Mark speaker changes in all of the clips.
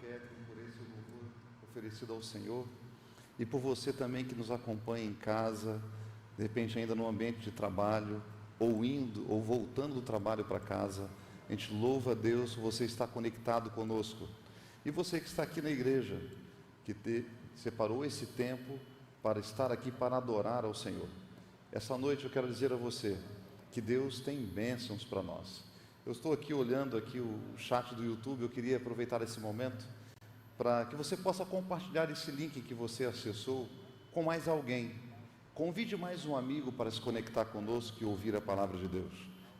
Speaker 1: Kevin, por esse louvor oferecido ao Senhor, e por você também que nos acompanha em casa, de repente ainda no ambiente de trabalho, ou indo ou voltando do trabalho para casa. A gente louva a Deus, você está conectado conosco. E você que está aqui na igreja, que separou esse tempo para estar aqui para adorar ao Senhor. Essa noite eu quero dizer a você que Deus tem bênçãos para nós. Eu estou aqui olhando aqui o chat do YouTube, eu queria aproveitar esse momento para que você possa compartilhar esse link que você acessou com mais alguém. Convide mais um amigo para se conectar conosco e ouvir a palavra de Deus.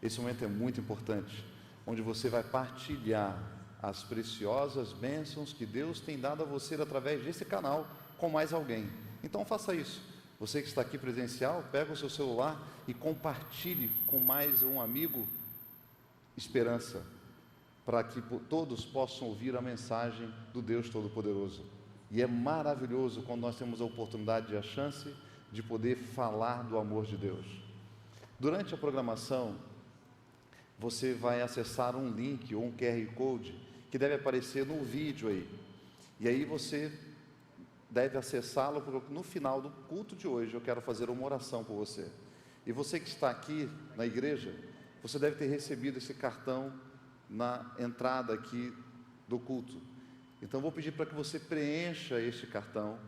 Speaker 1: Esse momento é muito importante, onde você vai partilhar as preciosas bênçãos que Deus tem dado a você através desse canal com mais alguém. Então faça isso. Você que está aqui presencial, pega o seu celular e compartilhe com mais um amigo esperança, para que todos possam ouvir a mensagem do Deus Todo-Poderoso. E é maravilhoso quando nós temos a oportunidade e a chance de poder falar do amor de Deus. Durante a programação, você vai acessar um link ou um QR Code que deve aparecer no vídeo aí. E aí você deve acessá-lo, porque no final do culto de hoje eu quero fazer uma oração por você. E você que está aqui na igreja, você deve ter recebido esse cartão na entrada aqui do culto. Então vou pedir para que você preencha este cartão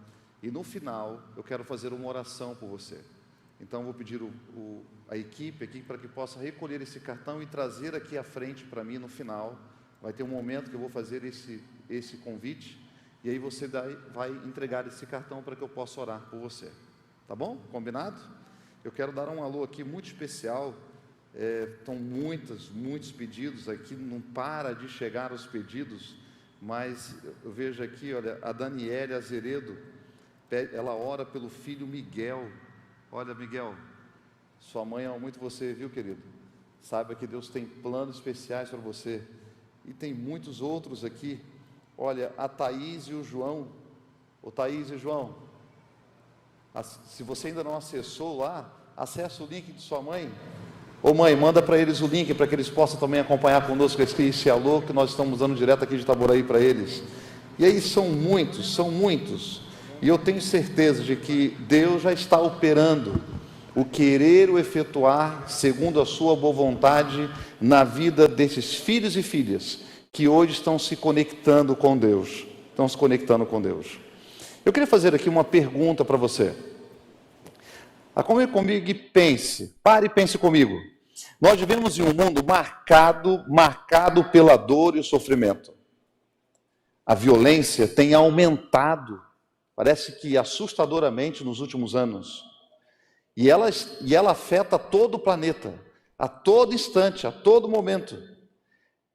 Speaker 1: e no final eu quero fazer uma oração por você. Então vou pedir a equipe aqui para que possa recolher esse cartão e trazer aqui à frente para mim no final. Vai ter um momento que eu vou fazer esse convite e aí você vai entregar esse cartão para que eu possa orar por você. Tá bom? Combinado? Eu quero dar um alô aqui muito especial. Estão muitos pedidos aqui, não para de chegar os pedidos, mas eu vejo aqui, olha, a Daniele Azeredo, ela ora pelo filho Miguel. Olha, Miguel, sua mãe ama muito você, viu, querido? Saiba que Deus tem planos especiais para você. E tem muitos outros aqui. Olha, a Thaís e o João. Ô Thaís e João, se você ainda não acessou lá, acesse o link de sua mãe. Ô mãe, manda para eles o link, para que eles possam também acompanhar conosco esse alô que nós estamos dando direto aqui de Itaboraí para eles. E aí são muitos. E eu tenho certeza de que Deus já está operando o querer, o efetuar, segundo a sua boa vontade, na vida desses filhos e filhas, que hoje estão se conectando com Deus. Eu queria fazer aqui uma pergunta para você. Acompanhe comigo e pense, pare e pense comigo. Nós vivemos em um mundo marcado pela dor e o sofrimento. A violência tem aumentado, parece que assustadoramente nos últimos anos. E ela afeta todo o planeta, a todo instante, a todo momento.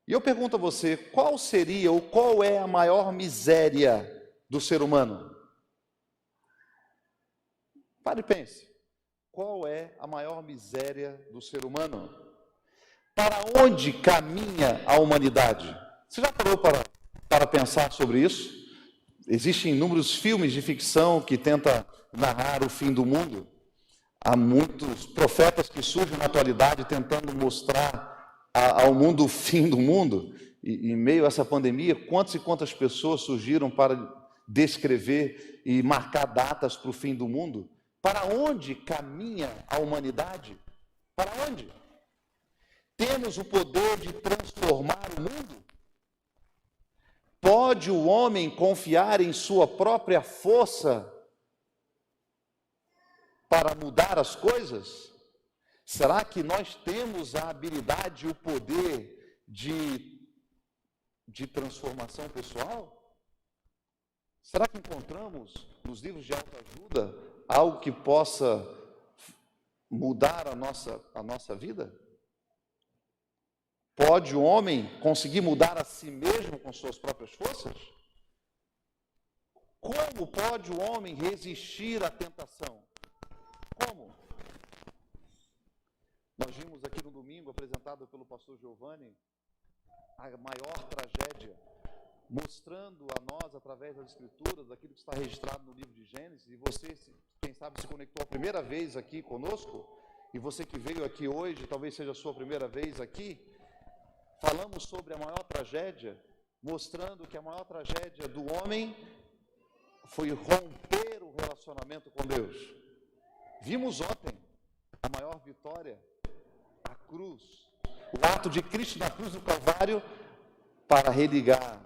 Speaker 1: E eu pergunto a você, qual seria ou qual é a maior miséria do ser humano? Pare e pense. Qual é a maior miséria do ser humano? Para onde caminha a humanidade? Você já parou para pensar sobre isso? Existem inúmeros filmes de ficção que tentam narrar o fim do mundo. Há muitos profetas que surgem na atualidade tentando mostrar ao mundo o fim do mundo. E em meio a essa pandemia, quantas e quantas pessoas surgiram para descrever e marcar datas para o fim do mundo? Para onde caminha a humanidade? Para onde? Temos o poder de transformar o mundo? Pode o homem confiar em sua própria força para mudar as coisas? Será que nós temos a habilidade e o poder de transformação pessoal? Será que encontramos nos livros de autoajuda algo que possa mudar a nossa vida? Pode o homem conseguir mudar a si mesmo com suas próprias forças? Como pode o homem resistir à tentação? Como? Nós vimos aqui no domingo, apresentado pelo pastor Giovanni, a maior tragédia, mostrando a nós, através das Escrituras, aquilo que está registrado no livro de Gênesis. E você, quem sabe, se conectou a primeira vez aqui conosco, e você que veio aqui hoje, talvez seja a sua primeira vez aqui, falamos sobre a maior tragédia, mostrando que a maior tragédia do homem foi romper o relacionamento com Deus. Vimos ontem a maior vitória, a cruz, o ato de Cristo na cruz do Calvário para religar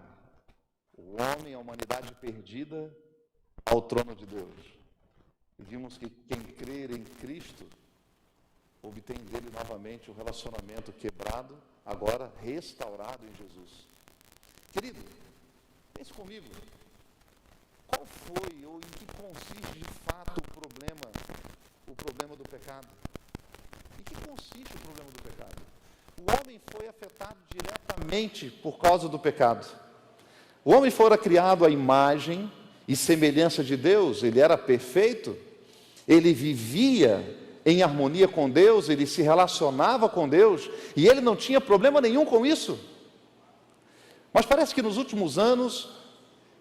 Speaker 1: o homem, a humanidade perdida, ao trono de Deus. E vimos que quem crer em Cristo obtém dele novamente o relacionamento quebrado, agora restaurado em Jesus. Querido, pense comigo, qual foi ou em que consiste de fato o problema do pecado? Em que consiste o problema do pecado? O homem foi afetado diretamente por causa do pecado. O homem fora criado à imagem e semelhança de Deus, ele era perfeito, ele vivia em harmonia com Deus, ele se relacionava com Deus, e ele não tinha problema nenhum com isso. Mas parece que nos últimos anos,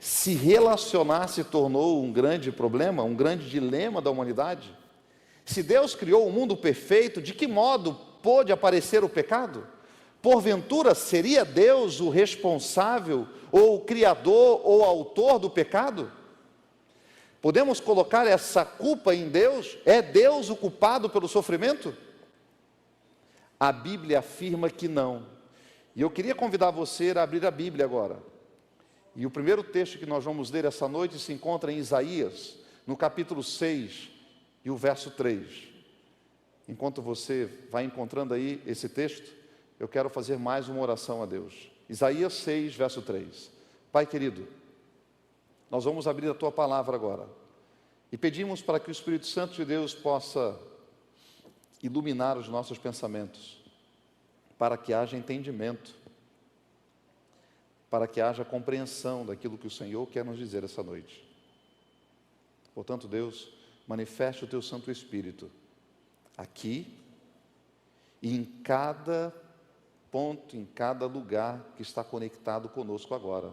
Speaker 1: se relacionar se tornou um grande problema, um grande dilema da humanidade. Se Deus criou o mundo perfeito, de que modo pôde aparecer o pecado? Porventura, seria Deus o responsável, ou o criador, ou autor do pecado? Podemos colocar essa culpa em Deus? É Deus o culpado pelo sofrimento? A Bíblia afirma que não. E eu queria convidar você a abrir a Bíblia agora. E o primeiro texto que nós vamos ler essa noite se encontra em Isaías, no capítulo 6 e o verso 3. Enquanto você vai encontrando aí esse texto, eu quero fazer mais uma oração a Deus. Isaías 6, verso 3. Pai querido, nós vamos abrir a Tua palavra agora. E pedimos para que o Espírito Santo de Deus possa iluminar os nossos pensamentos, para que haja entendimento, para que haja compreensão daquilo que o Senhor quer nos dizer essa noite. Portanto, Deus, manifeste o Teu Santo Espírito aqui e em cada ponto, em cada lugar que está conectado conosco agora,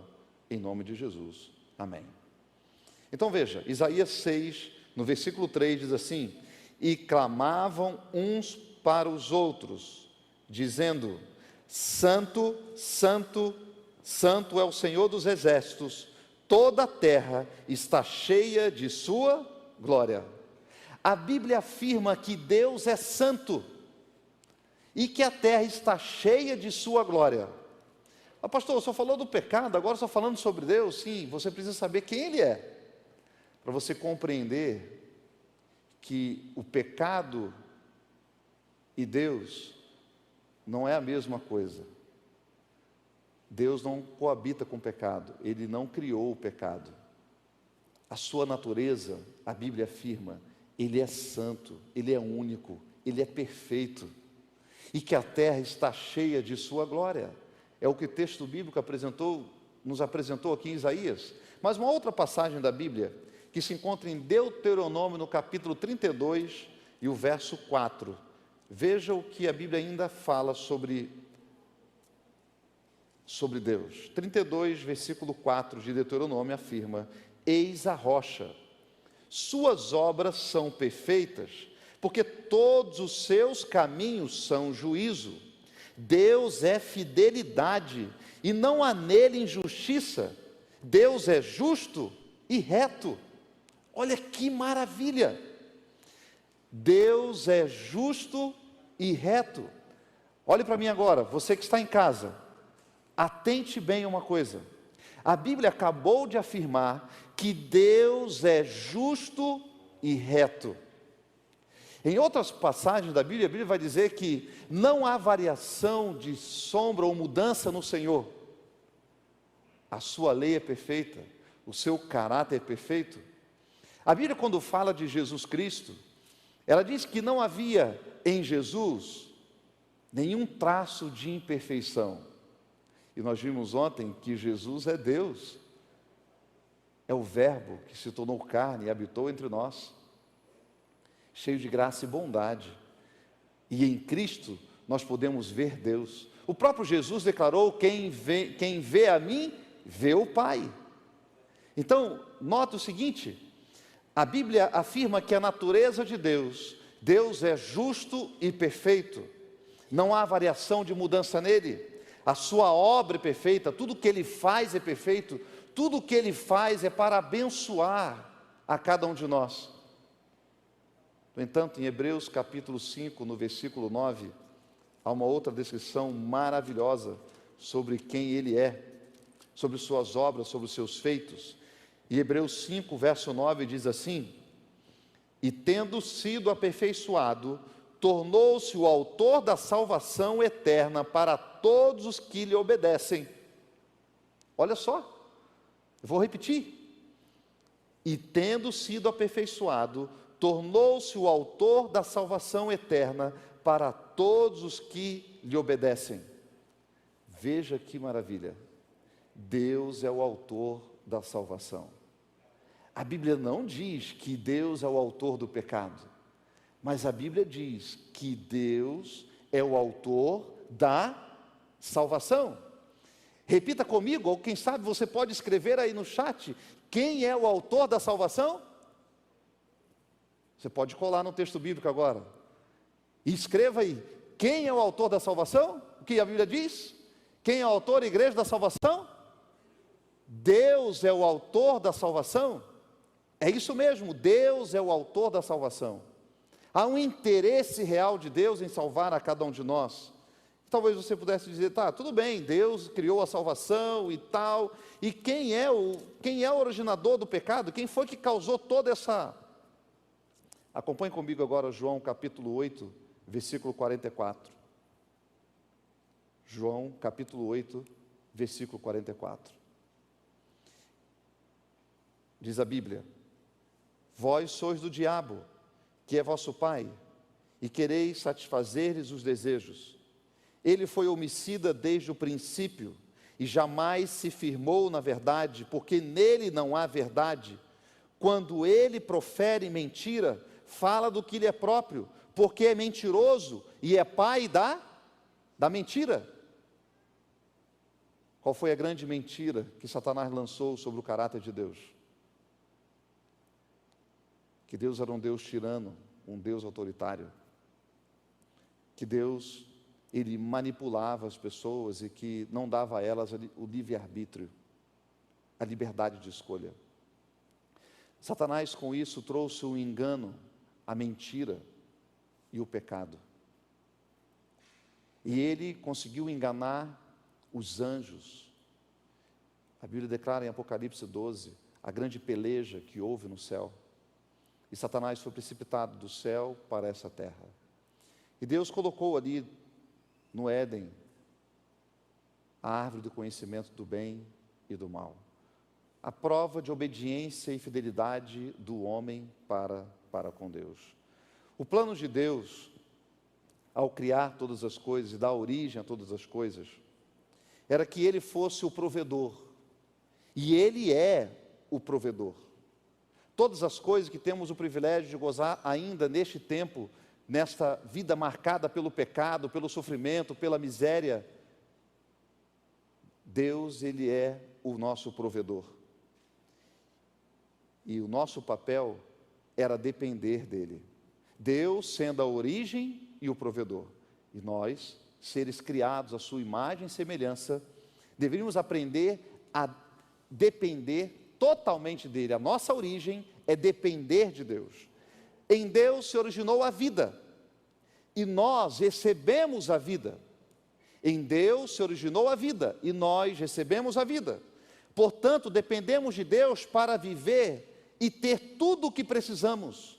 Speaker 1: em nome de Jesus. Amém. Então veja, Isaías 6, no versículo 3 diz assim: e clamavam uns para os outros, dizendo: Santo, Santo, Santo é o Senhor dos exércitos, toda a terra está cheia de sua glória. A Bíblia afirma que Deus é santo e que a terra está cheia de sua glória. Ah, pastor, só falou do pecado, agora só falando sobre Deus. Sim, você precisa saber quem Ele é, para você compreender que o pecado e Deus não é a mesma coisa. Deus não coabita com o pecado, Ele não criou o pecado. A sua natureza, a Bíblia afirma, Ele é santo, Ele é único, Ele é perfeito, e que a terra está cheia de sua glória. É o que o texto bíblico nos apresentou aqui em Isaías. Mas uma outra passagem da Bíblia, que se encontra em Deuteronômio, no capítulo 32, e o verso 4. Veja o que a Bíblia ainda fala sobre Deus. 32, versículo 4 de Deuteronômio afirma: eis a rocha, suas obras são perfeitas, porque todos os seus caminhos são juízo. Deus é fidelidade, e não há nele injustiça. Deus é justo e reto. Olha que maravilha! Deus é justo e reto. Olhe para mim agora, você que está em casa, atente bem a uma coisa. A Bíblia acabou de afirmar que Deus é justo e reto. Em outras passagens da Bíblia, a Bíblia vai dizer que não há variação de sombra ou mudança no Senhor. A sua lei é perfeita, o seu caráter é perfeito. A Bíblia, quando fala de Jesus Cristo, ela diz que não havia em Jesus nenhum traço de imperfeição. E nós vimos ontem que Jesus é Deus, é o Verbo que se tornou carne e habitou entre nós, cheio de graça e bondade. E em Cristo nós podemos ver Deus. O próprio Jesus declarou: quem vê a mim, vê o Pai. Então, nota o seguinte: a Bíblia afirma que a natureza de Deus, Deus é justo e perfeito, não há variação de mudança nele. a sua obra é perfeita, tudo que Ele faz é perfeito, tudo que Ele faz é para abençoar a cada um de nós. No entanto, em Hebreus capítulo 5, no versículo 9, há uma outra descrição maravilhosa sobre quem Ele é, sobre suas obras, sobre os seus feitos. E Hebreus 5, verso 9 diz assim: e tendo sido aperfeiçoado, tornou-se o autor da salvação eterna para todos os que lhe obedecem. Olha só, eu vou repetir. E tendo sido aperfeiçoado, tornou-se o autor da salvação eterna para todos os que lhe obedecem. Veja que maravilha, Deus é o autor da salvação. A Bíblia não diz que Deus é o autor do pecado, mas a Bíblia diz que Deus é o autor da salvação. Repita comigo, ou quem sabe você pode escrever aí no chat, quem é o autor da salvação? Você pode colar no texto bíblico agora, e escreva aí, quem é o autor da salvação? O que a Bíblia diz? Quem é o autor, igreja, da salvação? Deus é o autor da salvação? É isso mesmo, Deus é o autor da salvação. Há um interesse real de Deus em salvar a cada um de nós. Talvez você pudesse dizer, tá, tudo bem, Deus criou a salvação e tal, e quem é o originador do pecado? Quem foi que causou toda essa... Acompanhe comigo agora João capítulo 8, versículo 44. João capítulo 8, versículo 44. Diz a Bíblia: vós sois do diabo, que é vosso pai, e quereis satisfazer-lhes os desejos. Ele foi homicida desde o princípio, e jamais se firmou na verdade, porque nele não há verdade. Quando ele profere mentira, fala do que lhe é próprio, porque é mentiroso e é pai da mentira. Qual foi a grande mentira que Satanás lançou sobre o caráter de Deus? Que Deus era um Deus tirano, um Deus autoritário. Que Deus, Ele manipulava as pessoas e que não dava a elas o livre-arbítrio, a liberdade de escolha. Satanás, com isso, trouxe o engano, a mentira e o pecado. E ele conseguiu enganar os anjos. A Bíblia declara em Apocalipse 12, a grande peleja que houve no céu. E Satanás foi precipitado do céu para essa terra. E Deus colocou ali no Éden a árvore do conhecimento do bem e do mal. A prova de obediência e fidelidade do homem para com Deus. O plano de Deus, ao criar todas as coisas e dar origem a todas as coisas, era que Ele fosse o provedor. E Ele é o provedor. Todas as coisas que temos o privilégio de gozar ainda neste tempo, nesta vida marcada pelo pecado, pelo sofrimento, pela miséria, Deus, Ele é o nosso provedor. E o nosso papel era depender dEle. Deus sendo a origem e o provedor. E nós, seres criados à sua imagem e semelhança, deveríamos aprender a depender totalmente dEle. A nossa origem é depender de Deus. Em Deus se originou a vida. E nós recebemos a vida. Em Deus se originou a vida. E nós recebemos a vida. Portanto, dependemos de Deus para viver e ter tudo o que precisamos.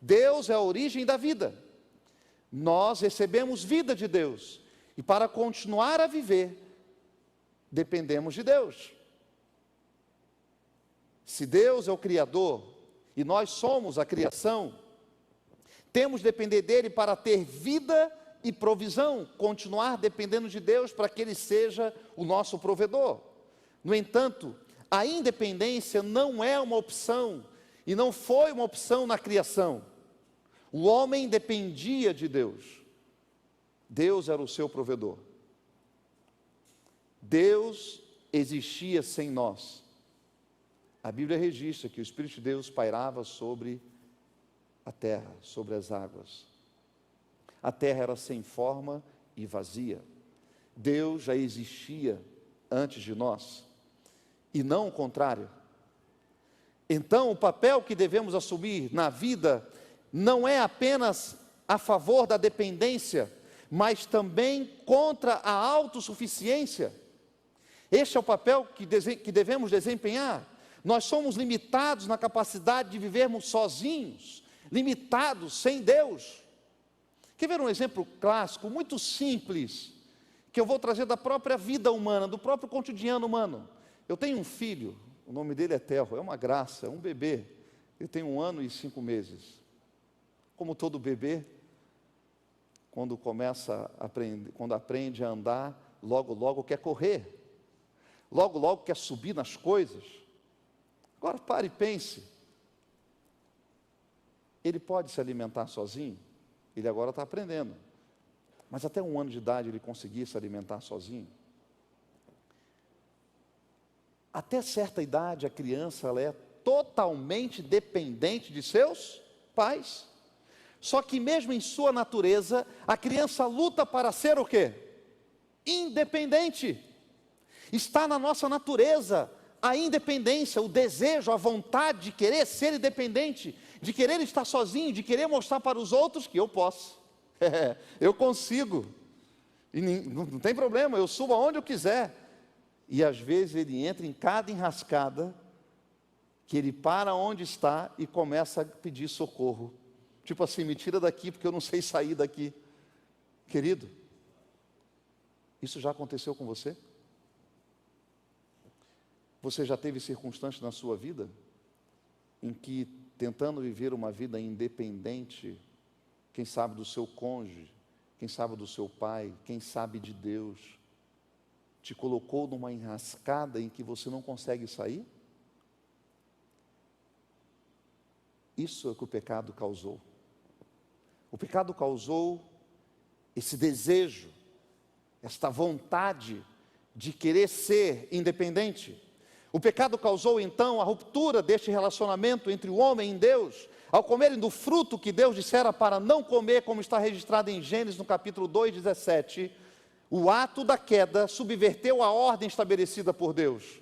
Speaker 1: Deus é a origem da vida. Nós recebemos vida de Deus. E para continuar a viver, dependemos de Deus. Se Deus é o Criador e nós somos a criação, temos de depender dEle para ter vida e provisão, continuar dependendo de Deus para que Ele seja o nosso provedor. No entanto, a independência não é uma opção e não foi uma opção na criação. O homem dependia de Deus. Deus era o seu provedor. Deus existia sem nós. A Bíblia registra que o Espírito de Deus pairava sobre a terra, sobre as águas. A terra era sem forma e vazia. Deus já existia antes de nós, e não o contrário. Então, o papel que devemos assumir na vida não é apenas a favor da dependência, mas também contra a autossuficiência. Este é o papel que devemos desempenhar. Nós somos limitados na capacidade de vivermos sozinhos, limitados sem Deus. Quer ver um exemplo clássico, muito simples, que eu vou trazer da própria vida humana, do próprio cotidiano humano. Eu tenho um filho, o nome dele é Telro, é uma graça, é um bebê. Ele tem 1 ano e 5 meses. Como todo bebê, quando aprende a andar, logo quer correr. Logo quer subir nas coisas. Agora pare e pense. Ele pode se alimentar sozinho? Ele agora está aprendendo. Mas até 1 ano de idade ele conseguia se alimentar sozinho? Até certa idade a criança ela é totalmente dependente de seus pais. Só que mesmo em sua natureza, a criança luta para ser o quê? Independente. Está na nossa natureza a independência, o desejo, a vontade de querer ser independente, de querer estar sozinho, de querer mostrar para os outros que eu posso. Eu consigo. E não tem problema, eu subo aonde eu quiser. E às vezes ele entra em cada enrascada, que ele para onde está e começa a pedir socorro. Tipo assim, me tira daqui porque eu não sei sair daqui. Querido, isso já aconteceu com você? Você já teve circunstâncias na sua vida em que, tentando viver uma vida independente, quem sabe do seu cônjuge, quem sabe do seu pai, quem sabe de Deus, te colocou numa enrascada em que você não consegue sair? Isso é o que o pecado causou. O pecado causou esse desejo, esta vontade de querer ser independente. O pecado causou então a ruptura deste relacionamento entre o homem e Deus, ao comerem do fruto que Deus dissera para não comer, como está registrado em Gênesis no capítulo 2:17. O ato da queda subverteu a ordem estabelecida por Deus,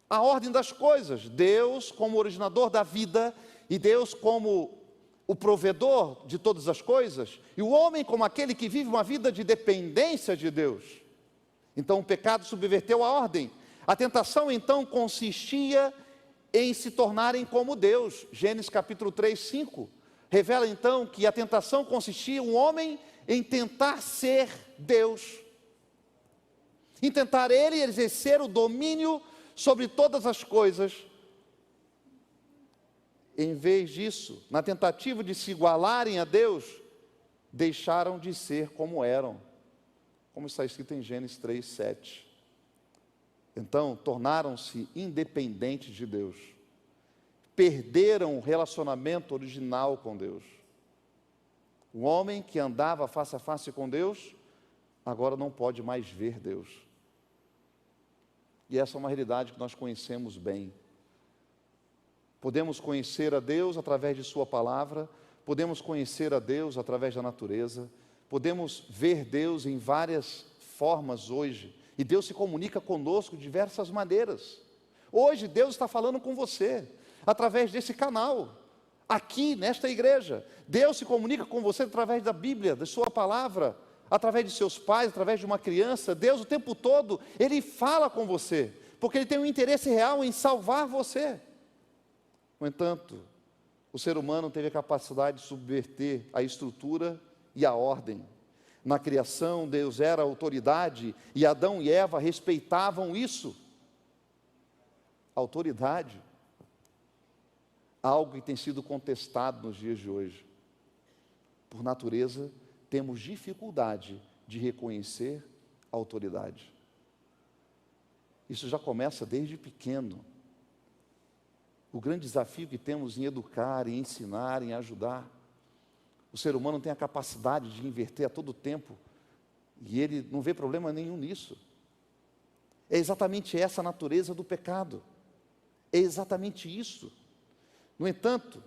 Speaker 1: a ordem das coisas. Deus como originador da vida, e Deus como o provedor de todas as coisas, e o homem como aquele que vive uma vida de dependência de Deus. Então o pecado subverteu a ordem. A tentação então consistia em se tornarem como Deus. Gênesis capítulo 3:5 revela então que a tentação consistia um homem em tentar ser Deus, em tentar ele exercer o domínio sobre todas as coisas. Em vez disso, na tentativa de se igualarem a Deus, deixaram de ser como eram, como está escrito em Gênesis 3:7. Então, tornaram-se independentes de Deus, perderam o relacionamento original com Deus. O homem que andava face a face com Deus, agora não pode mais ver Deus. E essa é uma realidade que nós conhecemos bem. Podemos conhecer a Deus através de sua palavra, podemos conhecer a Deus através da natureza, podemos ver Deus em várias formas hoje, e Deus se comunica conosco de diversas maneiras. Hoje Deus está falando com você, através desse canal, aqui nesta igreja. Deus se comunica com você através da Bíblia, da sua palavra, através de seus pais, através de uma criança. Deus o tempo todo, Ele fala com você, porque Ele tem um interesse real em salvar você. No entanto, o ser humano teve a capacidade de subverter a estrutura e a ordem. Na criação, Deus era a autoridade, e Adão e Eva respeitavam isso. Autoridade, algo que tem sido contestado nos dias de hoje. Por natureza, temos dificuldade de reconhecer a autoridade. Isso já começa desde pequeno. O grande desafio que temos em educar, em ensinar, em ajudar. O ser humano tem a capacidade de inverter a todo tempo, e ele não vê problema nenhum nisso. É exatamente essa a natureza do pecado. É exatamente isso. No entanto,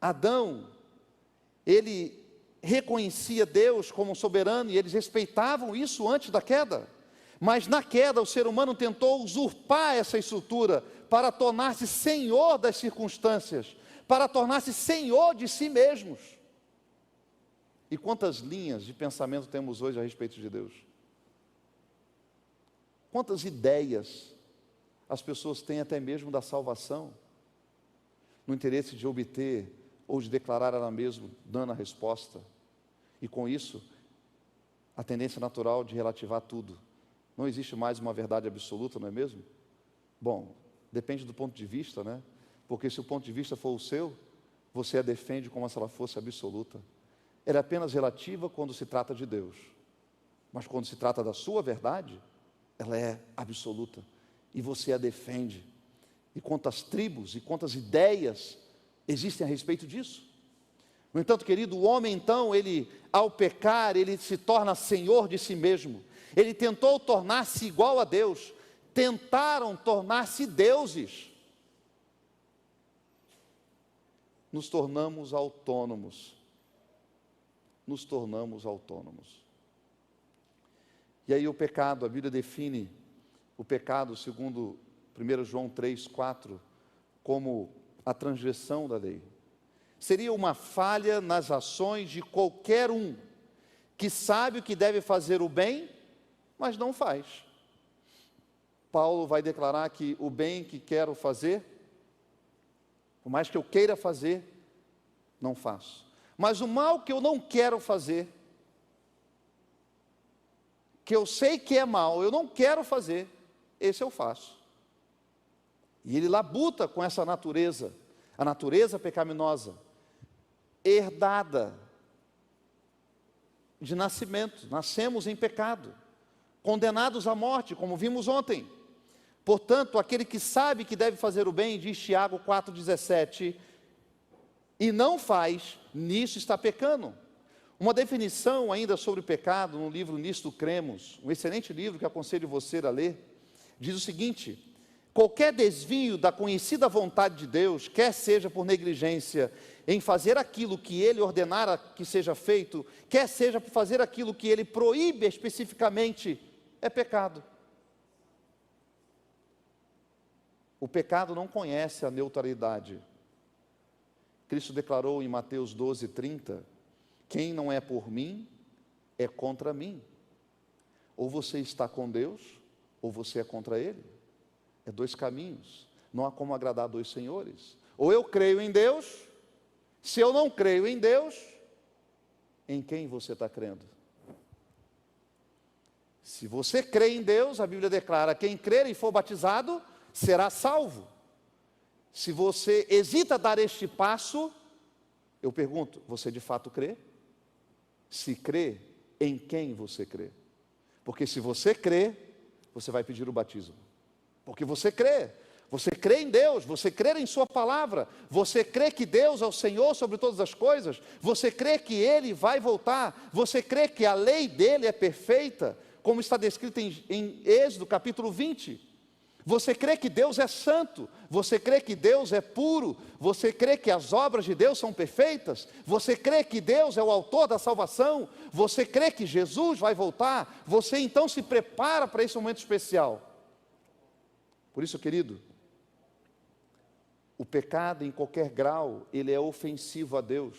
Speaker 1: Adão, ele reconhecia Deus como soberano e eles respeitavam isso antes da queda. Mas na queda o ser humano tentou usurpar essa estrutura para tornar-se senhor das circunstâncias, para tornar-se senhor de si mesmos. E quantas linhas de pensamento temos hoje a respeito de Deus? Quantas ideias as pessoas têm até mesmo da salvação, no interesse de obter ou de declarar ela mesma, dando a resposta. E com isso, a tendência natural de relativar tudo. Não existe mais uma verdade absoluta, não é mesmo? Bom, depende do ponto de vista, né? Porque se o ponto de vista for o seu, você a defende como se ela fosse absoluta. Ela é apenas relativa quando se trata de Deus. Mas quando se trata da sua verdade, ela é absoluta. E você a defende. E quantas tribos e quantas ideias existem a respeito disso? No entanto, querido, o homem então, ele, ao pecar, ele se torna senhor de si mesmo. Ele tentou tornar-se igual a Deus. Tentaram tornar-se deuses. Nos tornamos autônomos. Nos tornamos autônomos. E aí o pecado, a Bíblia define o pecado, segundo 1 João 3,4, como a transgressão da lei. Seria uma falha nas ações de qualquer um que sabe o que deve fazer o bem, mas não faz. Paulo vai declarar que o bem que quero fazer, por mais que eu queira fazer, não faço. Mas o mal que eu não quero fazer, que eu sei que é mal, eu não quero fazer, esse eu faço. E ele labuta com essa natureza, a natureza pecaminosa, herdada de nascimento. Nascemos em pecado, condenados à morte, como vimos ontem. Portanto, aquele que sabe que deve fazer o bem, diz Tiago 4,17, e não faz, nisso está pecando. Uma definição ainda sobre o pecado, no livro Nisto Cremos, um excelente livro que aconselho você a ler, diz o seguinte: qualquer desvio da conhecida vontade de Deus, quer seja por negligência em fazer aquilo que Ele ordenara que seja feito, quer seja por fazer aquilo que Ele proíbe especificamente, é pecado. O pecado não conhece a neutralidade. Cristo declarou em Mateus 12:30, quem não é por mim, é contra mim. Ou você está com Deus, ou você é contra Ele. É dois caminhos, não há como agradar dois senhores. Ou eu creio em Deus, se eu não creio em Deus, em quem você está crendo? Se você crê em Deus, a Bíblia declara, quem crer e for batizado, será salvo. Se você hesita a dar este passo, eu pergunto, você de fato crê? Se crê, em quem você crê? Porque se você crê, você vai pedir o batismo. Porque você crê em Deus, você crê em sua palavra, você crê que Deus é o Senhor sobre todas as coisas, você crê que Ele vai voltar, você crê que a lei dEle é perfeita, como está descrito em Êxodo capítulo 20, você crê que Deus é santo, você crê que Deus é puro, você crê que as obras de Deus são perfeitas, você crê que Deus é o autor da salvação, você crê que Jesus vai voltar, você então se prepara para esse momento especial. Por isso, querido, o pecado em qualquer grau, ele é ofensivo a Deus.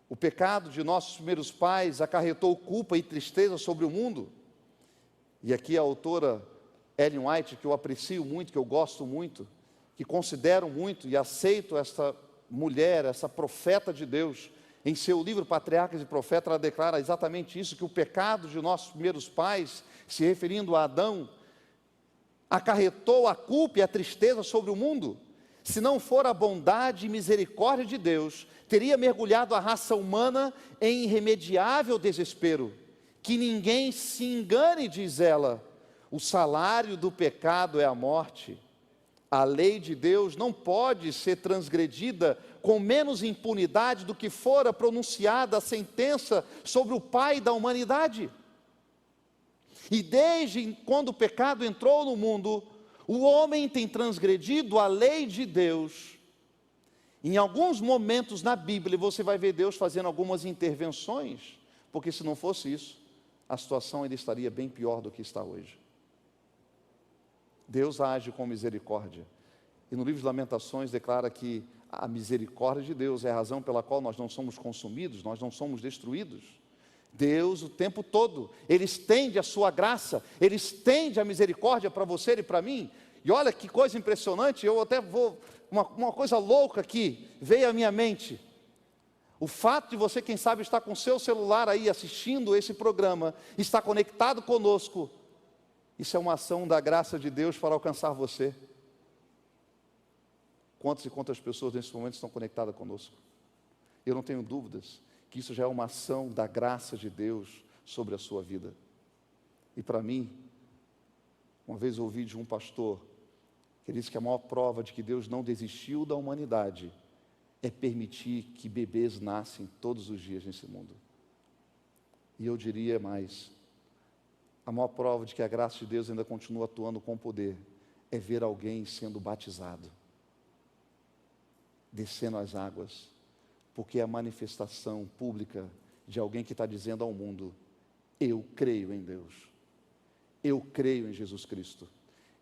Speaker 1: O pecado de nossos primeiros pais acarretou culpa e tristeza sobre o mundo. E aqui a autora Ellen White, que eu aprecio muito, que eu gosto muito, que considero muito e aceito esta mulher, essa profeta de Deus, em seu livro Patriarcas e Profetas, ela declara exatamente isso, que o pecado de nossos primeiros pais, se referindo a Adão, acarretou a culpa e a tristeza sobre o mundo. Se não for a bondade e misericórdia de Deus, teria mergulhado a raça humana em irremediável desespero. Que ninguém se engane, diz ela, o salário do pecado é a morte. A lei de Deus não pode ser transgredida com menos impunidade do que fora pronunciada a sentença sobre o pai da humanidade. E desde quando o pecado entrou no mundo, o homem tem transgredido a lei de Deus Em alguns momentos na Bíblia você vai ver Deus fazendo algumas intervenções, porque se não fosse isso, a situação ainda estaria bem pior do que está hoje. Deus age com misericórdia. E no livro de Lamentações declara que a misericórdia de Deus é a razão pela qual nós não somos consumidos, nós não somos destruídos. Deus o tempo todo, Ele estende a sua graça, Ele estende a misericórdia para você e para mim. E olha que coisa impressionante, eu até vou, uma coisa louca aqui, veio à minha mente. O fato de você, quem sabe, estar com o seu celular aí assistindo esse programa, estar conectado conosco, isso é uma ação da graça de Deus para alcançar você. Quantas e quantas pessoas nesse momento estão conectadas conosco? Eu não tenho dúvidas que isso já é uma ação da graça de Deus sobre a sua vida. E para mim, uma vez ouvi de um pastor, que ele disse que a maior prova de que Deus não desistiu da humanidade é permitir que bebês nascem todos os dias nesse mundo. E eu diria mais, a maior prova de que a graça de Deus ainda continua atuando com poder é ver alguém sendo batizado, descendo as águas, porque é a manifestação pública de alguém que está dizendo ao mundo: eu creio em Deus, eu creio em Jesus Cristo,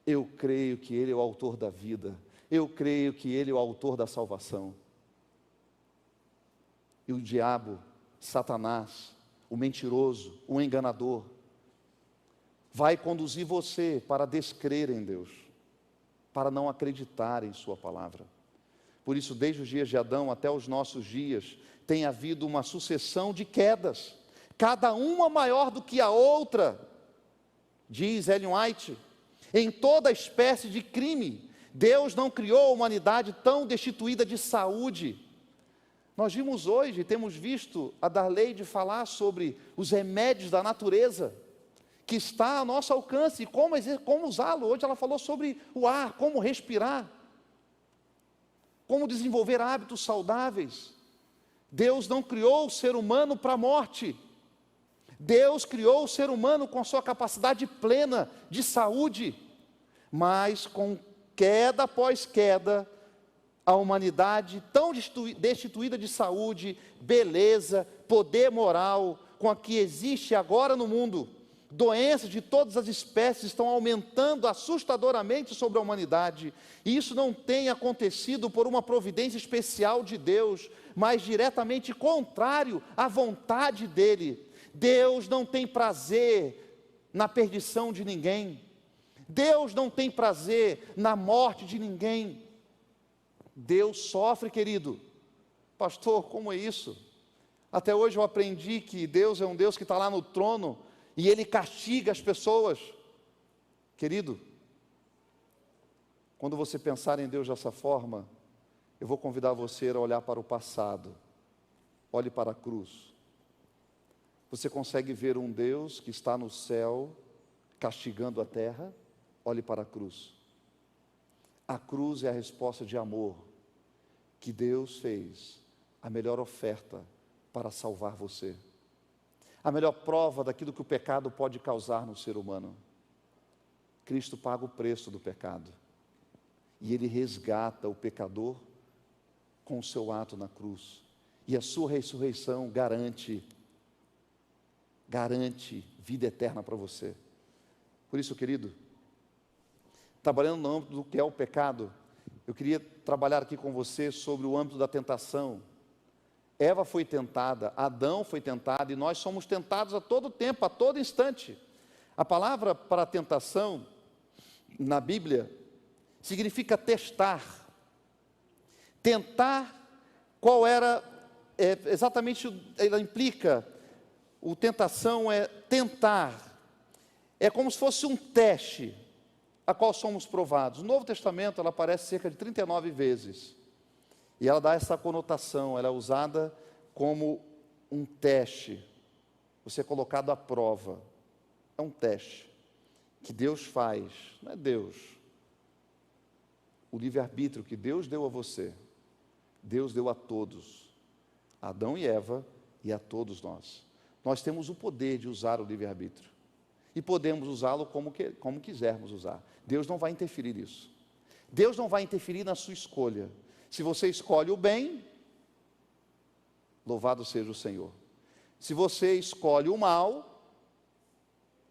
Speaker 1: eu creio que Ele é o autor da vida, eu creio que Ele é o autor da salvação. E o diabo, Satanás, o mentiroso, o enganador, vai conduzir você para descrer em Deus, para não acreditar em sua palavra. Por isso, desde os dias de Adão até os nossos dias, tem havido uma sucessão de quedas, cada uma maior do que a outra. Diz Ellen White, em toda espécie de crime, Deus não criou a humanidade tão destituída de saúde. Nós vimos hoje, temos visto a Darleide falar sobre os remédios da natureza, que está ao nosso alcance, e como usá-lo. Hoje ela falou sobre o ar, como respirar, como desenvolver hábitos saudáveis. Deus não criou o ser humano para a morte. Deus criou o ser humano com a sua capacidade plena de saúde, mas com queda após queda, a humanidade tão destituída de saúde, beleza, poder moral, com a que existe agora no mundo, doenças de todas as espécies estão aumentando assustadoramente sobre a humanidade, e isso não tem acontecido por uma providência especial de Deus, mas diretamente contrário à vontade dEle. Deus não tem prazer na perdição de ninguém, Deus não tem prazer na morte de ninguém. Deus sofre, querido. Pastor, como é isso? Até hoje eu aprendi que Deus é um Deus que está lá no trono e Ele castiga as pessoas. Querido, quando você pensar em Deus dessa forma, eu vou convidar você a olhar para o passado. Olhe para a cruz. Você consegue ver um Deus que está no céu castigando a terra? Olhe para a cruz. A cruz é a resposta de amor que Deus fez, a melhor oferta para salvar você, a melhor prova daquilo que o pecado pode causar no ser humano. Cristo paga o preço do pecado, e Ele resgata o pecador com o seu ato na cruz, e a sua ressurreição garante vida eterna para você. Por isso, querido, trabalhando no âmbito do que é o pecado, eu queria trabalhar aqui com você sobre o âmbito da tentação. Eva foi tentada, Adão foi tentado, e nós somos tentados a todo tempo, a todo instante. A palavra para tentação, na Bíblia, significa testar. Tentar, qual era, exatamente, ela implica, o tentação é tentar, é como se fosse um teste, a qual somos provados. No Novo Testamento ela aparece cerca de 39 vezes, e ela dá essa conotação, ela é usada como um teste, você é colocado à prova, é um teste, que Deus faz, não é Deus, o livre-arbítrio que Deus deu a você, Deus deu a todos, a Adão e Eva e a todos nós. Nós temos o poder de usar o livre-arbítrio, e podemos usá-lo como quisermos usar. Deus não vai interferir nisso. Deus não vai interferir na sua escolha. Se você escolhe o bem, louvado seja o Senhor. Se você escolhe o mal,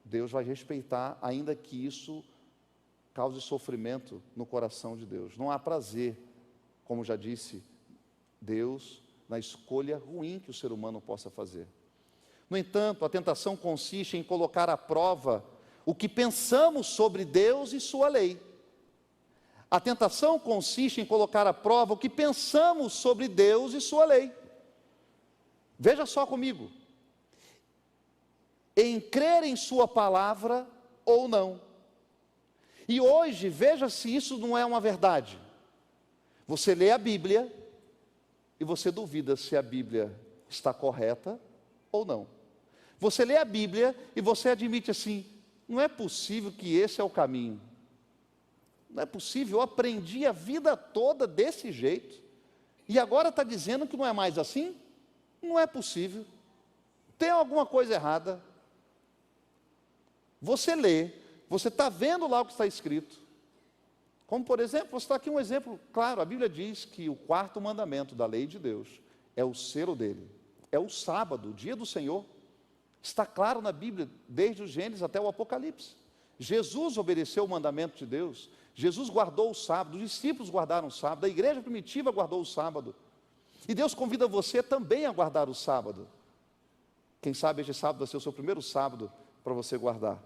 Speaker 1: Deus vai respeitar, ainda que isso cause sofrimento no coração de Deus. Não há prazer, como já disse Deus, na escolha ruim que o ser humano possa fazer. No entanto, a tentação consiste em colocar à prova o que pensamos sobre Deus e sua lei. A tentação consiste em colocar à prova o que pensamos sobre Deus e sua lei. Veja só comigo. Em crer em sua palavra ou não. E hoje, veja se isso não é uma verdade. Você lê a Bíblia e você duvida se a Bíblia está correta ou não. Você lê a Bíblia e você admite assim, não é possível que esse é o caminho. Não é possível, eu aprendi a vida toda desse jeito, e agora está dizendo que não é mais assim? Não é possível, tem alguma coisa errada. Você lê, você está vendo lá o que está escrito, como por exemplo, você está aqui um exemplo claro, a Bíblia diz que o quarto mandamento da lei de Deus é o selo dele, é o sábado, o dia do Senhor, está claro na Bíblia, desde o Gênesis até o Apocalipse. Jesus obedeceu o mandamento de Deus, Jesus guardou o sábado, os discípulos guardaram o sábado, a igreja primitiva guardou o sábado, e Deus convida você também a guardar o sábado. Quem sabe este sábado vai ser o seu primeiro sábado para você guardar.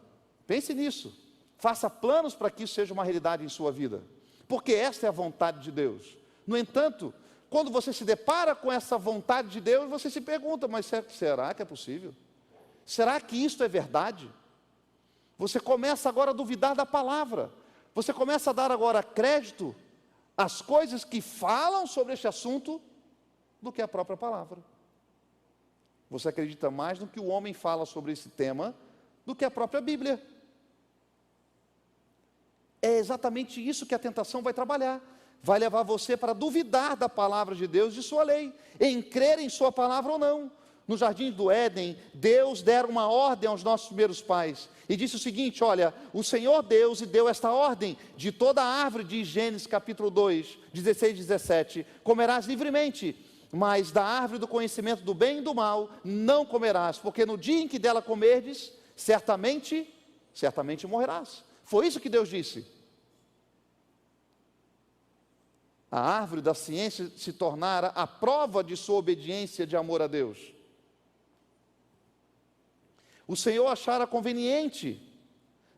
Speaker 1: Pense nisso, faça planos para que isso seja uma realidade em sua vida, porque esta é a vontade de Deus. No entanto, quando você se depara com essa vontade de Deus, você se pergunta, mas será que é possível? Será que isto é verdade? Você começa agora a duvidar da palavra, você começa a dar agora crédito às coisas que falam sobre este assunto do que a própria palavra. Você acredita mais no que o homem fala sobre esse tema do que a própria Bíblia. É exatamente isso que a tentação vai trabalhar, vai levar você para duvidar da palavra de Deus, de sua lei, em crer em sua palavra ou não. No jardim do Éden, Deus dera uma ordem aos nossos primeiros pais, e disse o seguinte, olha, o Senhor Deus e deu esta ordem, de toda a árvore, de Gênesis capítulo 2, 16 e 17, comerás livremente, mas da árvore do conhecimento do bem e do mal, não comerás, porque no dia em que dela comerdes, certamente morrerás. Foi isso que Deus disse. A árvore da ciência se tornara a prova de sua obediência de amor a Deus. O Senhor achara conveniente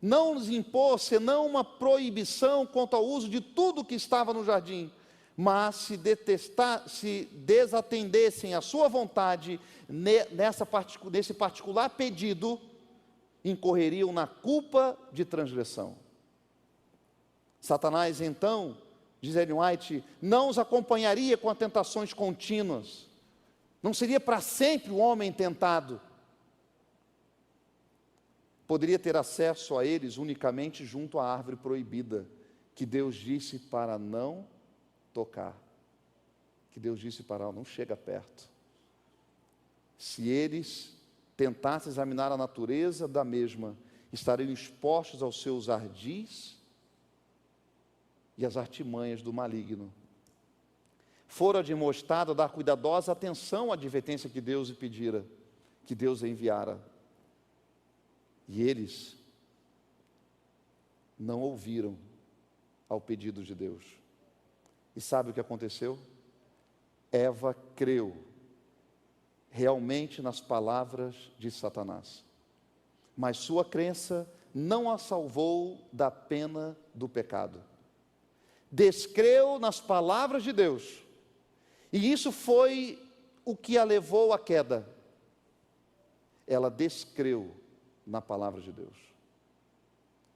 Speaker 1: não nos impor senão uma proibição quanto ao uso de tudo que estava no jardim, mas se desatendessem à sua vontade nesse particular pedido, incorreriam na culpa de transgressão. Satanás então, diz Ellen White, não os acompanharia com as tentações contínuas, não seria para sempre o homem tentado, poderia ter acesso a eles unicamente junto à árvore proibida, que Deus disse para não tocar, que Deus disse para não chega perto. Se eles tentassem examinar a natureza da mesma, estariam expostos aos seus ardis e às artimanhas do maligno. Fora admoestado a dar cuidadosa atenção à advertência que Deus lhe pedira, que Deus enviara. E eles não ouviram ao pedido de Deus. E sabe o que aconteceu? Eva creu realmente nas palavras de Satanás, mas sua crença não a salvou da pena do pecado. Descreu nas palavras de Deus, e isso foi o que a levou à queda. Ela descreu na palavra de Deus.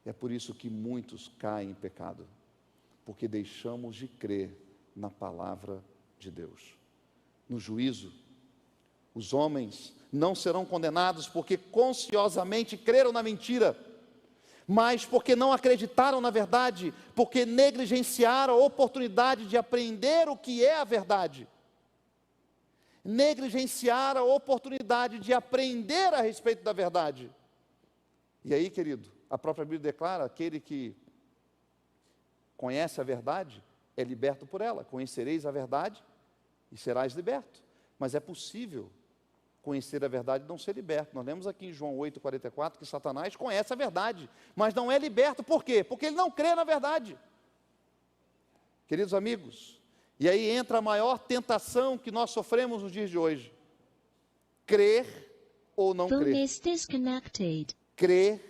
Speaker 1: É por isso que muitos caem em pecado, porque deixamos de crer na palavra de Deus. No juízo, os homens não serão condenados porque consciosamente creram na mentira, mas porque não acreditaram na verdade, porque negligenciaram a oportunidade de aprender o que é a verdade. Negligenciaram a oportunidade de aprender a respeito da verdade. E aí, querido, a própria Bíblia declara, aquele que conhece a verdade, é liberto por ela. Conhecereis a verdade e serás liberto. Mas é possível conhecer a verdade e não ser liberto. Nós lemos aqui em João 8,44 que Satanás conhece a verdade, mas não é liberto. Por quê? Porque ele não crê na verdade. Queridos amigos, e aí entra a maior tentação que nós sofremos nos dias de hoje: crer ou não
Speaker 2: Phone
Speaker 1: crer.
Speaker 2: is disconnected.
Speaker 1: Crer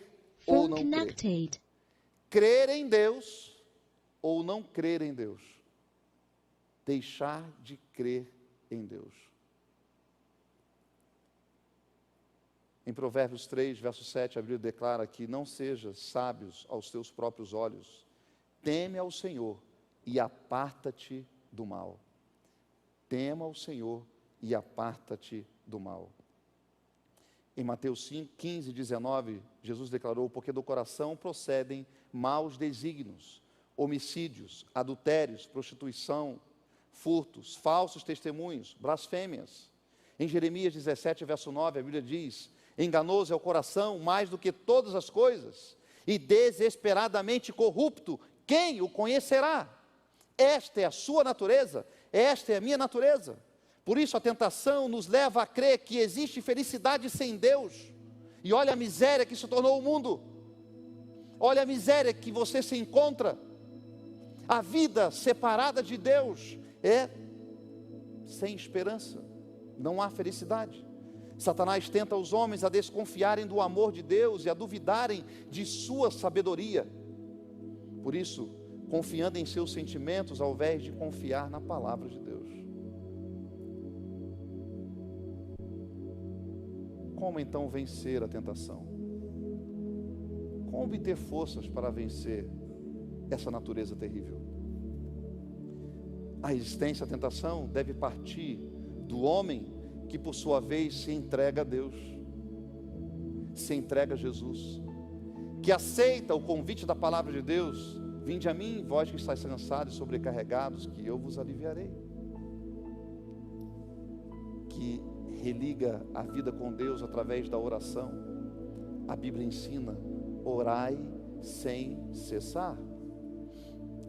Speaker 1: ou
Speaker 2: Phone
Speaker 1: não crer.
Speaker 2: connected.
Speaker 1: Crer em Deus ou não crer em Deus. Deixar de crer em Deus. Em Provérbios 3, verso 7, a Bíblia declara que não sejas sábios aos teus próprios olhos. Teme ao Senhor e aparta-te do mal. Tema ao Senhor e aparta-te do mal. Em Mateus 5, 15, 19, Jesus declarou: porque do coração procedem maus desígnios, homicídios, adultérios, prostituição, furtos, falsos testemunhos, blasfêmias. Em Jeremias 17, verso 9, a Bíblia diz: enganoso é o coração mais do que todas as coisas, e desesperadamente corrupto, quem o conhecerá? Esta é a sua natureza, esta é a minha natureza. Por isso a tentação nos leva a crer que existe felicidade sem Deus. E olha a miséria que se tornou o mundo. Olha a miséria que você se encontra. A vida separada de Deus é sem esperança. Não há felicidade. Satanás tenta os homens a desconfiarem do amor de Deus e a duvidarem de sua sabedoria. Por isso, confiando em seus sentimentos ao invés de confiar na palavra de Deus. Como então vencer a tentação? Como obter forças para vencer essa natureza terrível? A resistência à tentação deve partir do homem que por sua vez se entrega a Deus, se entrega a Jesus, que aceita o convite da palavra de Deus: vinde a mim, vós que estáis cansados e sobrecarregados, que eu vos aliviarei. Que religa a vida com Deus através da oração. A Bíblia ensina: orai sem cessar.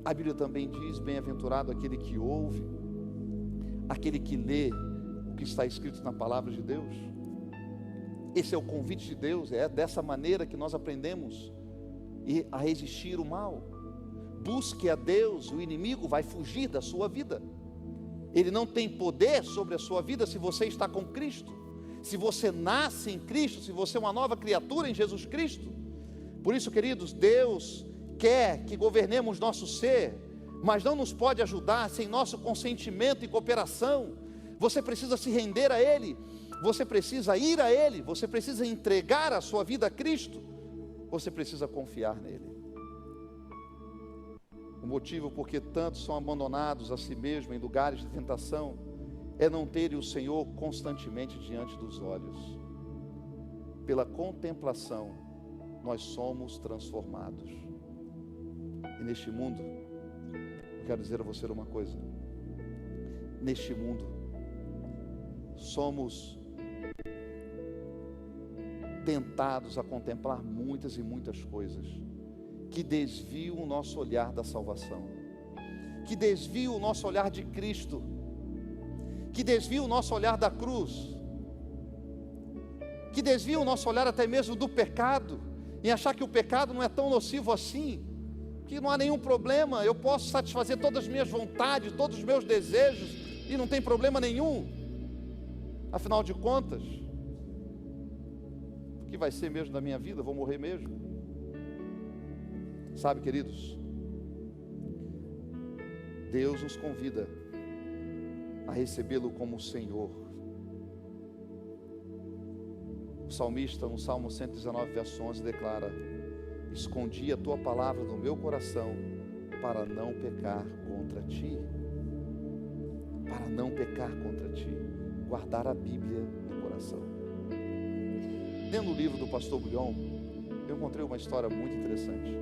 Speaker 1: A Bíblia também diz: bem-aventurado aquele que ouve, aquele que lê o que está escrito na palavra de Deus. Esse é o convite de Deus. É dessa maneira que nós aprendemos a resistir o mal. Busque a Deus, o inimigo vai fugir da sua vida. Ele não tem poder sobre a sua vida se você está com Cristo, se você nasce em Cristo, se você é uma nova criatura em Jesus Cristo. Por isso, queridos, Deus quer que governemos nosso ser, mas não nos pode ajudar sem nosso consentimento e cooperação. Você precisa se render a Ele, você precisa ir a Ele, você precisa entregar a sua vida a Cristo, você precisa confiar nele. O motivo por que tantos são abandonados a si mesmos em lugares de tentação é não terem o Senhor constantemente diante dos olhos. Pela contemplação, nós somos transformados. E neste mundo, eu quero dizer a você uma coisa: neste mundo, somos tentados a contemplar muitas e muitas coisas que desviam o nosso olhar da salvação, que desviam o nosso olhar de Cristo, que desviam o nosso olhar da cruz, que desviam o nosso olhar até mesmo do pecado, em achar que o pecado não é tão nocivo assim, que não há nenhum problema, eu posso satisfazer todas as minhas vontades, todos os meus desejos, e não tem problema nenhum. Afinal de contas, o que vai ser mesmo da minha vida? Eu vou morrer mesmo. Sabe, queridos, Deus nos convida a recebê-lo como Senhor. O salmista, no Salmo 119, verso 11, declara: escondi a tua palavra no meu coração para não pecar contra ti. Para não pecar contra ti. Guardar a Bíblia no coração. Lendo o livro do pastor Bulhon, eu encontrei uma história muito interessante.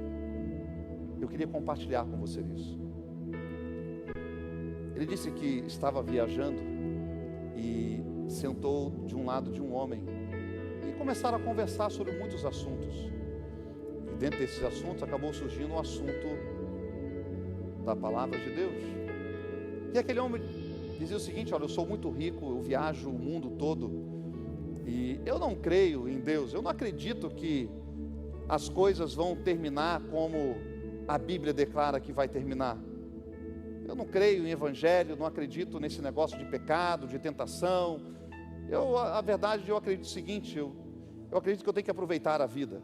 Speaker 1: Eu queria compartilhar com você isso. Ele disse que estava viajando e sentou de um lado de um homem e começaram a conversar sobre muitos assuntos. E dentro desses assuntos acabou surgindo o assunto da palavra de Deus. E aquele homem dizia o seguinte: olha, eu sou muito rico, eu viajo o mundo todo, e eu não creio em Deus, eu não acredito que as coisas vão terminar como a Bíblia declara que vai terminar. Eu não creio em evangelho, não acredito nesse negócio de pecado, de tentação. A verdade, eu acredito o seguinte, eu acredito que eu tenho que aproveitar a vida.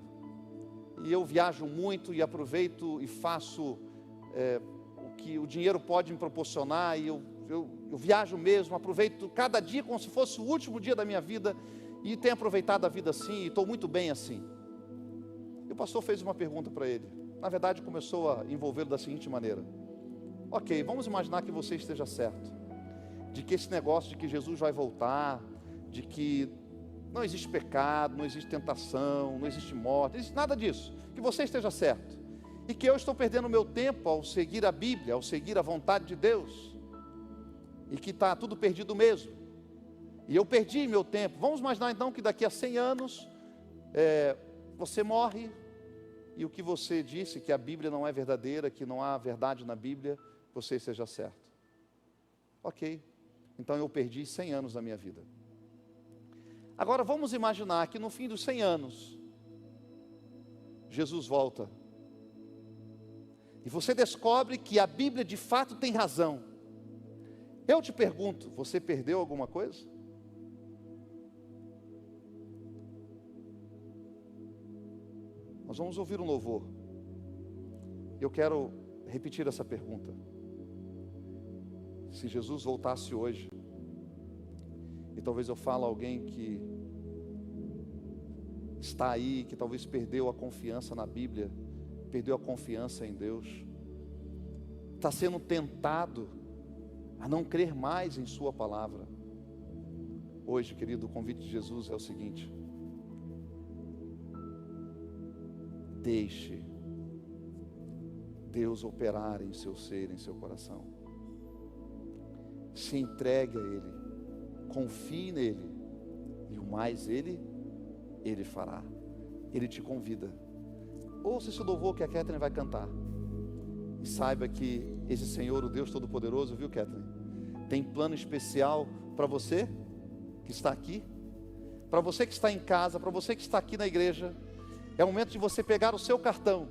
Speaker 1: E eu viajo muito e aproveito e faço o que o dinheiro pode me proporcionar, e eu viajo mesmo, aproveito cada dia como se fosse o último dia da minha vida, e tenho aproveitado a vida assim, e estou muito bem assim. E o pastor fez uma pergunta para ele, na verdade começou a envolvê-lo da seguinte maneira: ok, vamos imaginar que você esteja certo, de que esse negócio de que Jesus vai voltar, de que não existe pecado, não existe tentação, não existe morte, não existe nada disso, que você esteja certo, e que eu estou perdendo o meu tempo ao seguir a Bíblia, ao seguir a vontade de Deus, e que está tudo perdido mesmo, e eu perdi meu tempo. Vamos imaginar então que daqui a 100 anos, você morre, e o que você disse, que a Bíblia não é verdadeira, que não há verdade na Bíblia, você esteja certo. Ok, então eu perdi 100 anos da minha vida. Agora vamos imaginar que no fim dos 100 anos, Jesus volta, e você descobre que a Bíblia de fato tem razão. Eu te pergunto, você perdeu alguma coisa? Nós vamos ouvir um louvor. Eu quero repetir essa pergunta. Se Jesus voltasse hoje, e talvez eu fale a alguém que está aí, que talvez perdeu a confiança na Bíblia, perdeu a confiança em Deus, está sendo tentado a não crer mais em sua palavra. Hoje, querido, o convite de Jesus é o seguinte: deixe Deus operar em seu ser, em seu coração. Se entregue a Ele, confie nele, e o mais Ele fará. Ele te convida. Ouça esse louvor que a Kathleen vai cantar, e saiba que esse Senhor, o Deus Todo-Poderoso, viu, Kathleen, tem plano especial para você que está aqui, para você que está em casa, para você que está aqui na igreja. É o momento de você pegar o seu cartão.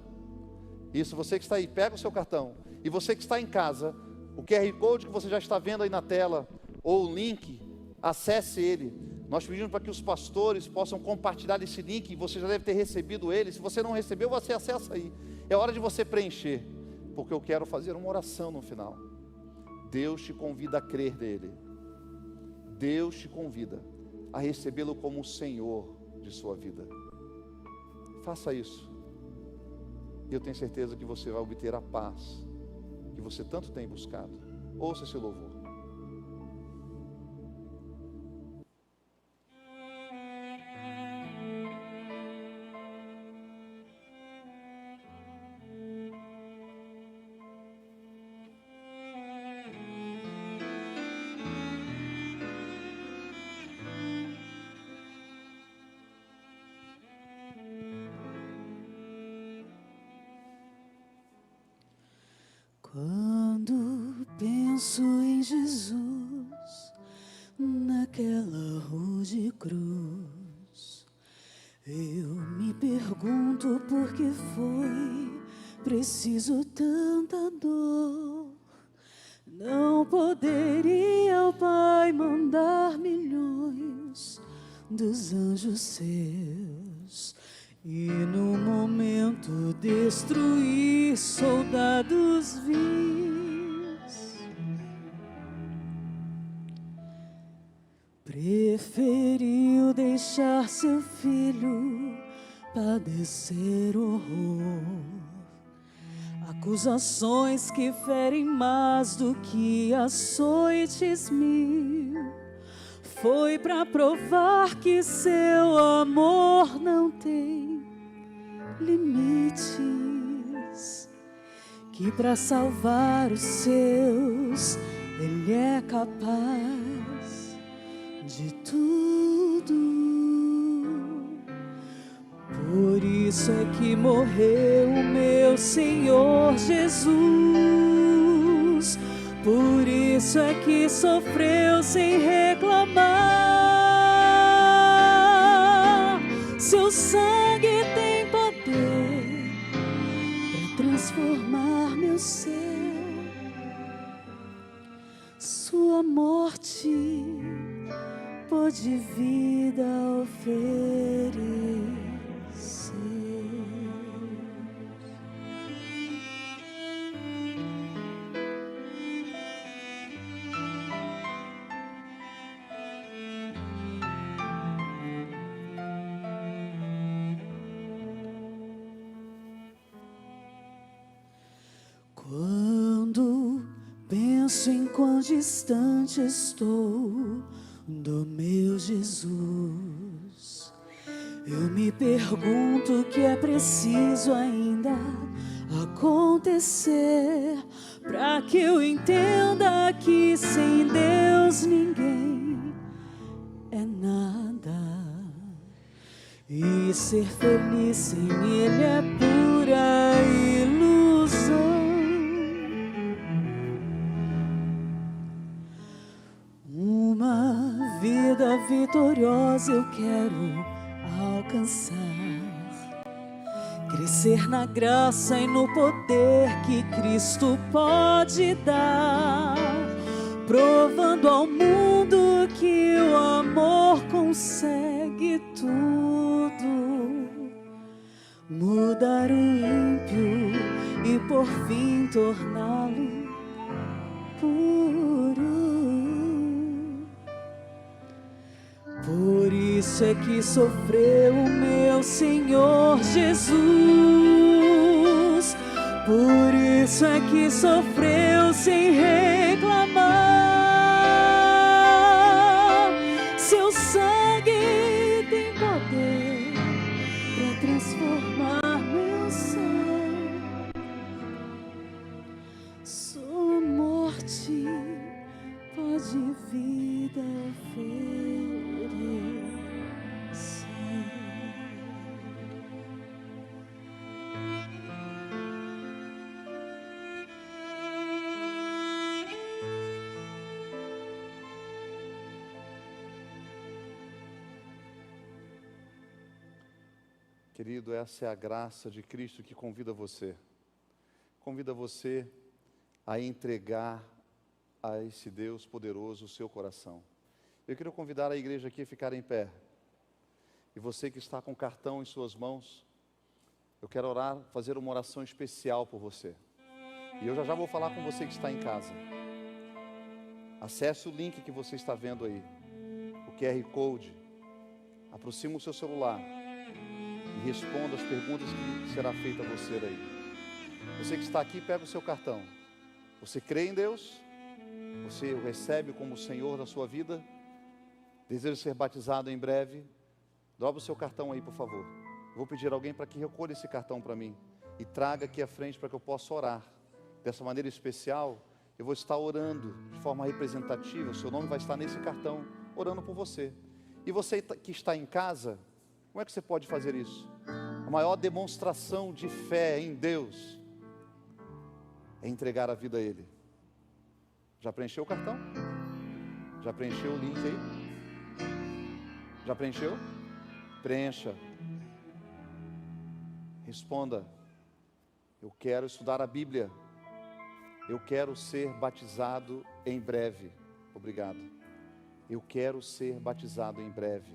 Speaker 1: Isso, você que está aí, pega o seu cartão. E você que está em casa, o QR Code que você já está vendo aí na tela, ou o link, acesse ele. Nós pedimos para que os pastores possam compartilhar esse link, você já deve ter recebido ele. Se você não recebeu, você acessa aí. É hora de você preencher, porque eu quero fazer uma oração no final. Deus te convida a crer nele. Deus te convida a recebê-lo como o Senhor de sua vida. Faça isso, e eu tenho certeza que você vai obter a paz que você tanto tem buscado. Ouça esse louvor.
Speaker 2: Quando penso em Jesus, naquela rude cruz, eu me pergunto por que foi preciso tanta dor. Não poderia o Pai mandar milhões dos anjos seus e no momento destruir soldados vis. Preferiu deixar seu filho padecer horror, acusações que ferem mais do que açoites mil. Foi para provar que seu amor não tem limites, que para salvar os seus Ele é capaz de tudo. Por isso é que morreu o meu Senhor Jesus. Por isso é que sofreu sem reclamar. Seu sangue tem poder para transformar meu ser. Sua morte pôde vida oferecer. Quando penso em quão distante estou do meu Jesus, eu me pergunto o que é preciso ainda acontecer para que eu entenda que sem Deus ninguém é nada, e ser feliz sem Ele é pura ilusão. Uma vida vitoriosa eu quero alcançar, crescer na graça e no poder que Cristo pode dar, provando ao mundo que o amor consegue tudo, mudar o ímpio e por fim torná-lo puro. Por isso é que sofreu o meu Senhor Jesus. Por isso é que sofreu sem reclamar. Seu sangue tem poder para transformar meu ser. Sua morte pode vida oferecer.
Speaker 1: Querido, essa é a graça de Cristo que convida você a entregar a esse Deus poderoso o seu coração. Eu quero convidar a igreja aqui a ficar em pé. E você que está com o cartão em suas mãos, eu quero orar, fazer uma oração especial por você. E eu já vou falar com você que está em casa. Acesse o link que você está vendo aí, o QR Code. Aproxima o seu celular e responda as perguntas que será feita a você aí. Você que está aqui, pega o seu cartão. Você crê em Deus? Você o recebe como o Senhor da sua vida? Deseja ser batizado em breve? Dobra o seu cartão aí, por favor. Eu vou pedir a alguém para que recolha esse cartão para mim e traga aqui à frente para que eu possa orar. Dessa maneira especial, eu vou estar orando de forma representativa. O seu nome vai estar nesse cartão, orando por você. E você que está em casa, como é que você pode fazer isso? A maior demonstração de fé em Deus é entregar a vida a Ele. Já preencheu o cartão? Já preencheu o link aí? Já preencheu? Preencha. Responda: eu quero estudar a Bíblia. Eu quero ser batizado em breve. Obrigado. Eu quero ser batizado em breve.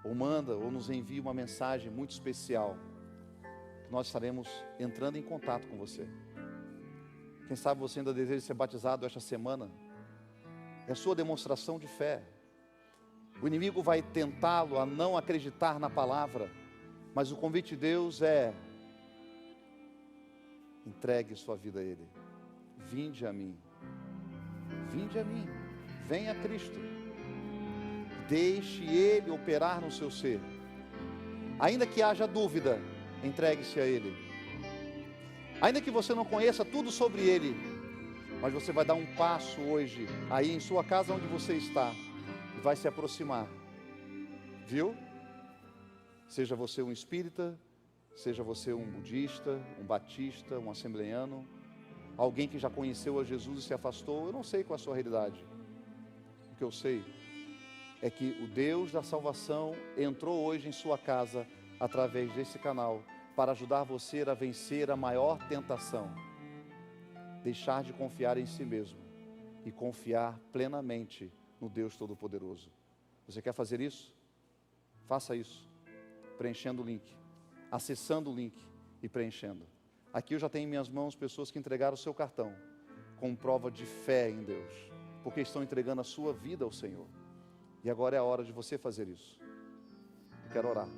Speaker 1: Ou manda, ou nos envia uma mensagem muito especial. Nós estaremos entrando em contato com você. Quem sabe você ainda deseja ser batizado esta semana? É a sua demonstração de fé. O inimigo vai tentá-lo a não acreditar na palavra, mas o convite de Deus é: entregue sua vida a Ele. Vinde a mim. Vinde a mim. Venha a Cristo. Deixe Ele operar no seu ser. Ainda que haja dúvida, entregue-se a Ele. Ainda que você não conheça tudo sobre Ele, mas você vai dar um passo hoje, aí em sua casa onde você está, e vai se aproximar. Viu? Seja você um espírita, seja você um budista, um batista, um assembleiano, alguém que já conheceu a Jesus e se afastou. Eu não sei qual é a sua realidade. O que eu sei é que o Deus da salvação entrou hoje em sua casa através desse canal para ajudar você a vencer a maior tentação: deixar de confiar em si mesmo e confiar plenamente no Deus Todo-Poderoso. Você quer fazer isso? Faça isso, preenchendo o link, acessando o link e preenchendo. Aqui eu já tenho em minhas mãos pessoas que entregaram o seu cartão com prova de fé em Deus, porque estão entregando a sua vida ao Senhor. E agora é a hora de você fazer isso. Eu quero orar.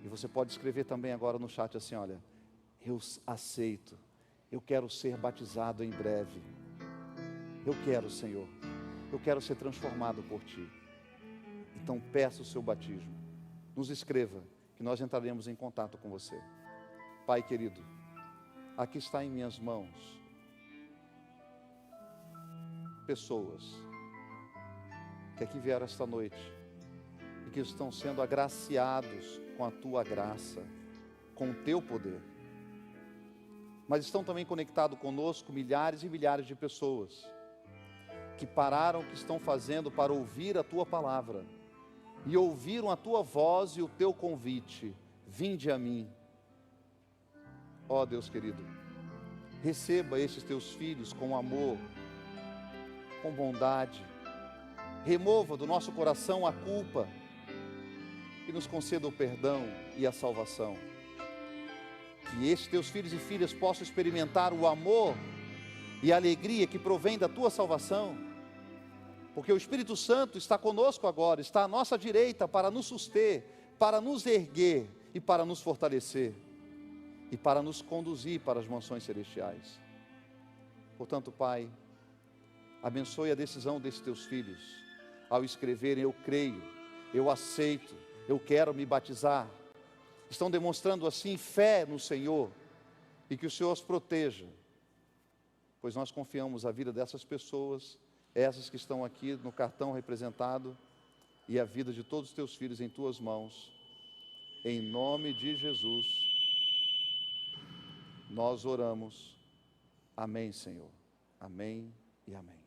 Speaker 1: E você pode escrever também agora no chat assim: olha, eu aceito, eu quero ser batizado em breve. Eu quero, Senhor, eu quero ser transformado por Ti. Então peça o seu batismo. Nos escreva, que nós entraremos em contato com você. Pai querido, aqui está em minhas mãos pessoas que aqui vieram esta noite e que estão sendo agraciados com a Tua graça, com o Teu poder. Mas estão também conectados conosco milhares e milhares de pessoas que pararam o que estão fazendo para ouvir a Tua palavra e ouviram a Tua voz e o Teu convite: vinde a mim. Ó Deus querido, receba estes Teus filhos com amor, com bondade, remova do nosso coração a culpa e nos conceda o perdão e a salvação. Que estes Teus filhos e filhas possam experimentar o amor e a alegria que provém da Tua salvação, porque o Espírito Santo está conosco agora, está à nossa direita para nos suster, para nos erguer e para nos fortalecer e para nos conduzir para as mansões celestiais. Portanto, Pai, abençoe a decisão desses Teus filhos ao escreverem: eu creio, eu aceito, eu quero me batizar. Estão demonstrando assim fé no Senhor, e que o Senhor os proteja, pois nós confiamos a vida dessas pessoas, essas que estão aqui no cartão representado, e a vida de todos os Teus filhos em Tuas mãos. Em nome de Jesus nós oramos. Amém, Senhor. Amém e amém.